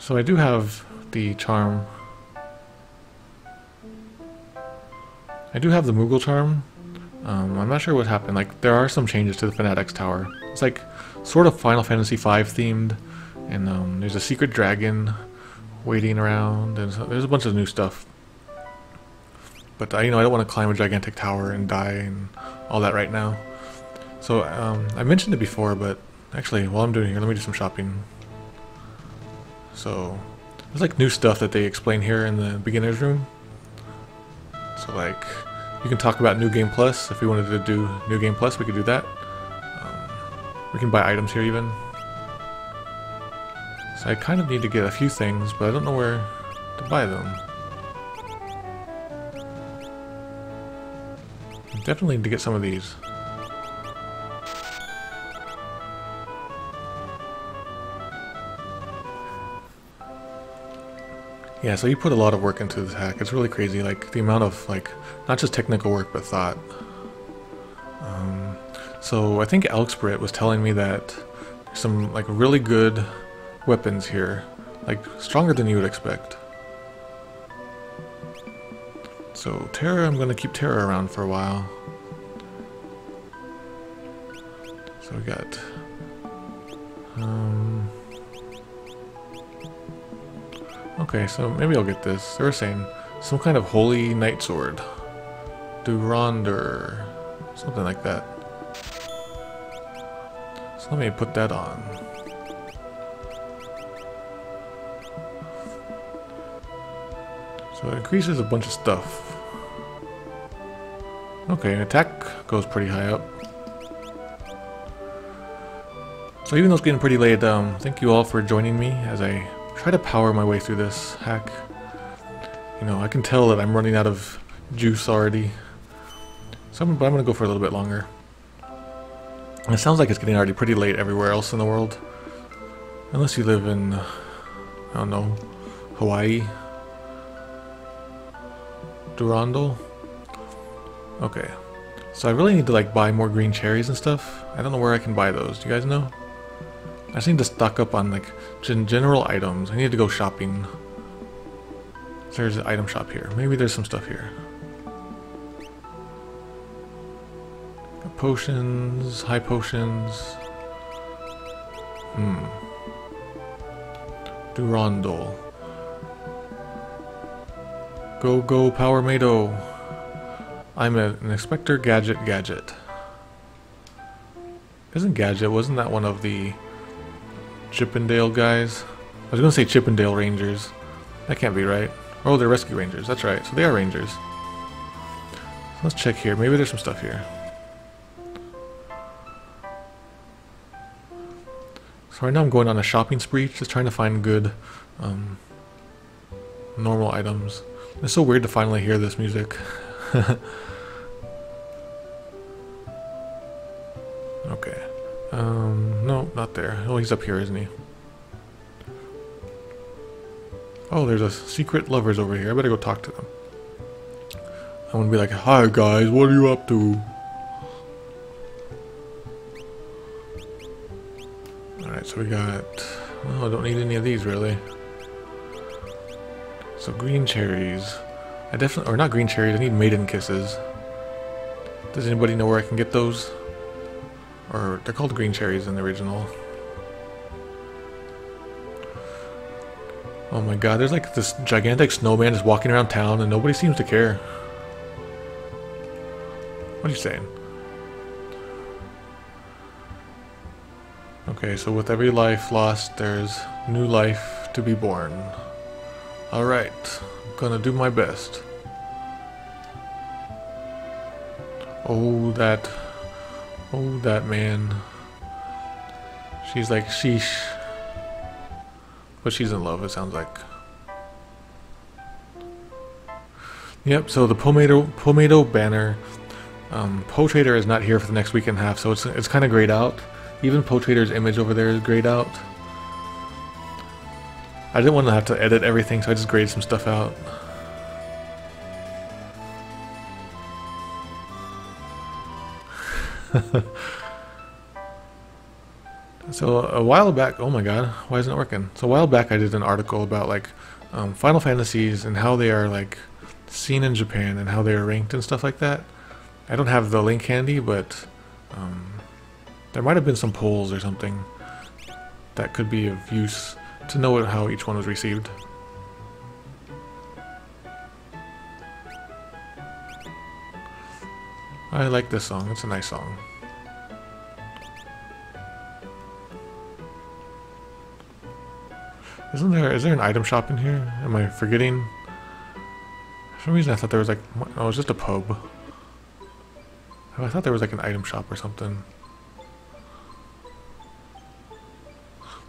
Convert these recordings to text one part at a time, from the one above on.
So I do have the charm. I do have the Moogle charm. I'm not sure what happened. Like, there are some changes to the Fanatic's Tower. It's like sort of Final Fantasy V themed, and there's a secret dragon waiting around, and so there's a bunch of new stuff. But I don't want to climb a gigantic tower and die and all that right now. So I mentioned it before, but actually, while I'm doing it here, let me do some shopping. So there's like new stuff that they explain here in the beginner's room. So like, you can talk about New Game Plus. If we wanted to do New Game Plus, we could do that. We can buy items here even. So I kind of need to get a few things, but I don't know where to buy them. Definitely need to get some of these. Yeah, so you put a lot of work into this hack. It's really crazy, like the amount of like not just technical work but thought. So I think Elksprit was telling me that there's some like really good weapons here, like stronger than you would expect. So Terra, I'm gonna keep Terra around for a while. So we got okay, so maybe I'll get this. They were saying some kind of holy knight sword. Durandor, something like that. So let me put that on. So it increases a bunch of stuff. Okay, attack goes pretty high up. So even though it's getting pretty late, thank you all for joining me as I try to power my way through this hack. I can tell that I'm running out of juice already. So but I'm going to go for a little bit longer. And it sounds like it's getting already pretty late everywhere else in the world. Unless you live in, I don't know, Hawaii. Durandal. Okay. So I really need to like buy more green cherries and stuff. I don't know where I can buy those. Do you guys know? I just need to stock up on like general items. I need to go shopping. So there's an item shop here. Maybe there's some stuff here. Potions, high potions. Durandal. Go Poemato. I'm an Inspector Gadget. Wasn't that one of the Chippendale guys? I was gonna say Chippendale Rangers. That can't be right. Oh, they're Rescue Rangers. That's right. So they are Rangers. So let's check here. Maybe there's some stuff here. So right now I'm going on a shopping spree, just trying to find good normal items. It's so weird to finally hear this music. Okay. No, not there. Oh, he's up here, isn't he? Oh, there's a secret lovers over here. I better go talk to them. I want to be like, hi guys, what are you up to? Alright, so we got... Oh, I don't need any of these, really. So green cherries. I definitely... Or not green cherries, I need Maiden Kisses. Does anybody know where I can get those? Or they're called green cherries in the original. Oh my god, there's like this gigantic snowman just walking around town and nobody seems to care. What are you saying? Okay, so with every life lost, there's new life to be born. Alright, I'm gonna do my best. Oh, that man. She's like, sheesh. But she's in love, it sounds like. Yep, so the Poemato banner. Poe Trader is not here for the next week and a half, so it's kind of grayed out. Even Poe Trader's image over there is grayed out. I didn't want to have to edit everything, so I just grayed some stuff out. So a while back, oh my god, why isn't it working? So a while back I did an article about like Final Fantasies and how they are like seen in Japan and how they are ranked and stuff like that. I don't have the link handy, but there might have been some polls or something that could be of use to know how each one was received. I like this song, it's a nice song. Is there an item shop in here? Am I forgetting? For some reason I thought there was like, oh, it's just a pub. Oh, I thought there was like an item shop or something.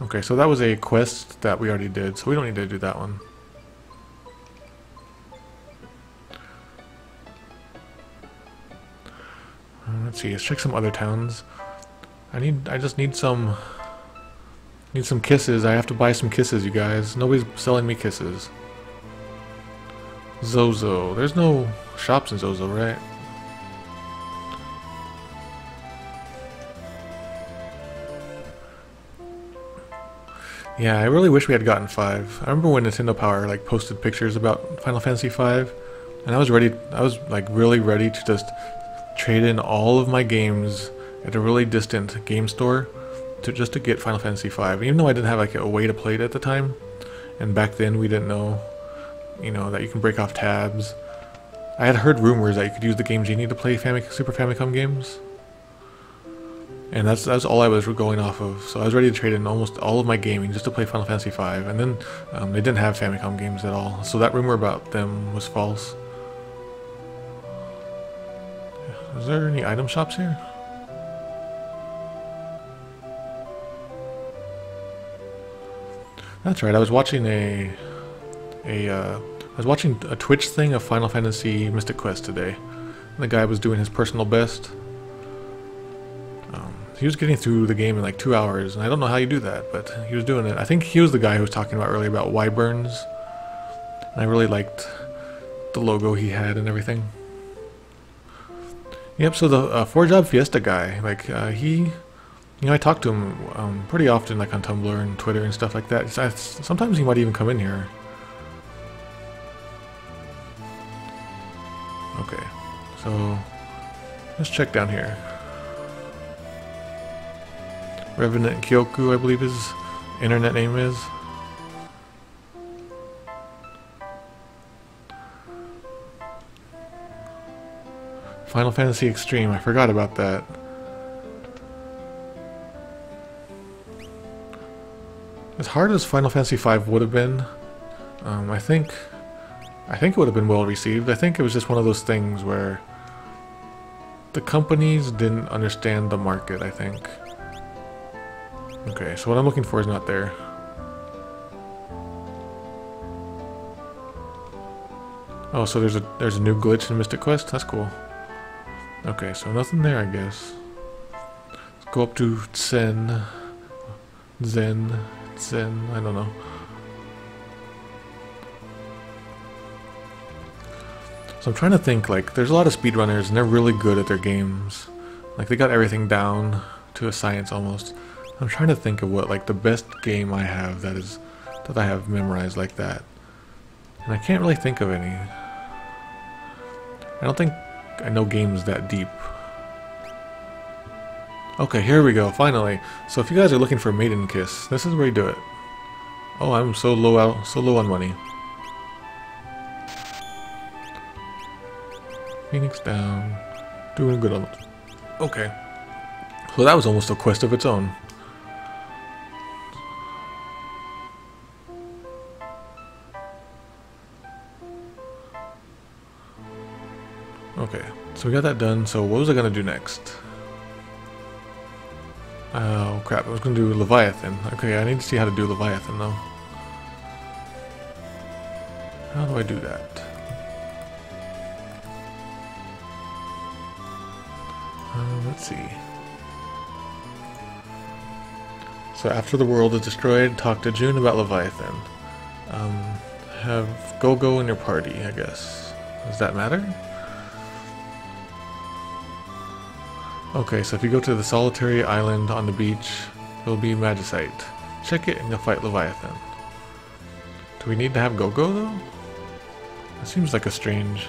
Okay, so that was a quest that we already did, so we don't need to do that one. Let's see, let's check some other towns. I just need some kisses. I have to buy some kisses, you guys. Nobody's selling me kisses. Zozo. There's no shops in Zozo, right? Yeah, I really wish we had gotten 5. I remember when Nintendo Power like posted pictures about Final Fantasy 5, and I was like really ready to just trade in all of my games at a really distant game store just to get Final Fantasy 5. Even though I didn't have like a way to play it at the time, and back then we didn't know, you know, that you can break off tabs. I had heard rumors that you could use the Game Genie to play Super Famicom games. And that's all I was going off of. So I was ready to trade in almost all of my gaming just to play Final Fantasy V. And then they didn't have Famicom games at all. So that rumor about them was false. Is there any item shops here? That's right. I was watching a Twitch thing of Final Fantasy Mystic Quest today. And the guy was doing his personal best. He was getting through the game in like 2 hours, and I don't know how you do that, but he was doing it. I think he was the guy who was talking about earlier about wyverns, and I really liked the logo he had and everything. Yep, so the 4-Job Fiesta guy, like, you know, I talk to him pretty often, like on Tumblr and Twitter and stuff like that. Sometimes he might even come in here. Okay, so let's check down here. Revenant Kyoku, I believe his internet name is. Final Fantasy Extreme, I forgot about that. As hard as Final Fantasy V would have been, I think it would have been well received. I think it was just one of those things where the companies didn't understand the market, I think. Okay, so what I'm looking for is not there. Oh, so there's a new glitch in Mystic Quest? That's cool. Okay, so nothing there, I guess. Let's go up to Zen, I don't know. So I'm trying to think, like, there's a lot of speedrunners and they're really good at their games. Like, they got everything down to a science almost. I'm trying to think of what, like, the best game I have that I have memorized like that. And I can't really think of any. I don't think I know games that deep. Okay, here we go, finally. So if you guys are looking for Maiden Kiss, this is where you do it. Oh, I'm so low on money. Phoenix down. Doing good on it. Okay. So that was almost a quest of its own. Okay, so we got that done, so what was I gonna do next? Oh crap, I was gonna do Leviathan. Okay, I need to see how to do Leviathan though. How do I do that? Let's see. So after the world is destroyed, talk to June about Leviathan. Have Go-Go in your party, I guess. Does that matter? Okay, so if you go to the solitary island on the beach, It'll be Magicite. Check it and you'll fight Leviathan. Do we need to have Go-Go though? That seems like a strange...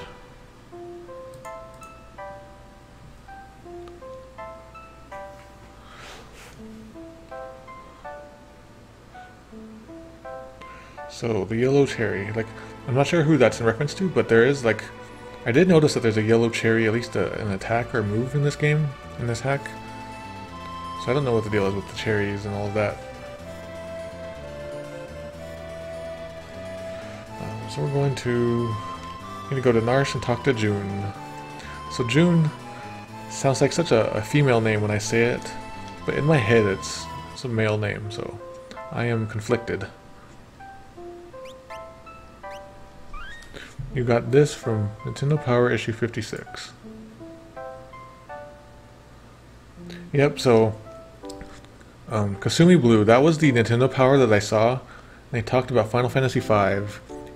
So, the yellow cherry, like, I'm not sure who that's in reference to, but there is, like, I did notice that there's a yellow cherry, at least an attack or move in this game, in this hack. So I don't know what the deal is with the cherries and all of that. So we're going to go to Narsh and talk to June. So June sounds like such a female name when I say it, but in my head it's a male name, so I am conflicted. You got this from Nintendo Power issue 56. Yep, so Kasumi Blue, that was the Nintendo Power that I saw. They talked about Final Fantasy V,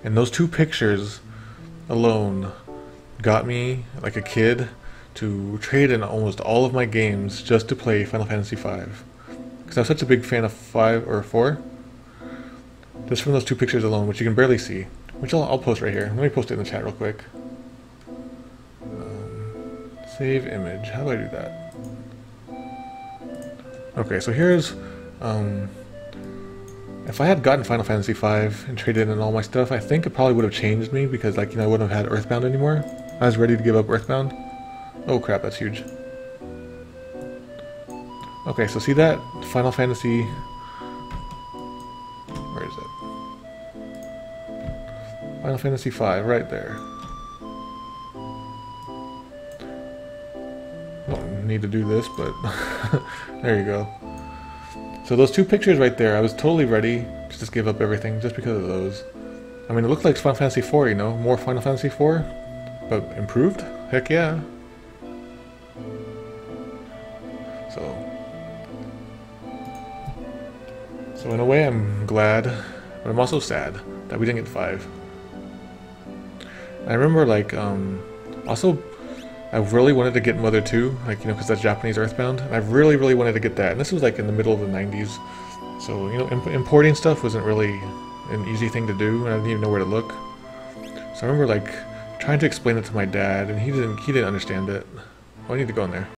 and those two pictures alone got me, like a kid, to trade in almost all of my games just to play Final Fantasy V. Because I was such a big fan of 5 or 4. Just from those two pictures alone, which you can barely see. Which I'll post right here. Let me post it in the chat real quick. Save image. How do I do that? Okay, so here's... if I had gotten Final Fantasy V and traded in all my stuff, I think it probably would have changed me because, like, you know, I wouldn't have had Earthbound anymore. I was ready to give up Earthbound. Oh crap, that's huge. Okay, so see that? Final Fantasy... Where is it? Final Fantasy V, right there. Don't need to do this, but there you go. So those two pictures right there, I was totally ready to just give up everything just because of those. I mean, it looked like Final Fantasy IV, you know? More Final Fantasy IV, but improved? Heck yeah. So in a way I'm glad, but I'm also sad that we didn't get 5. I remember, like, also, I really wanted to get Mother 2, like, you know, because that's Japanese Earthbound, and I really, really wanted to get that, and this was, like, in the middle of the 90s, so, you know, importing stuff wasn't really an easy thing to do, and I didn't even know where to look. So I remember, like, trying to explain it to my dad, and he didn't understand it. Oh, I need to go in there.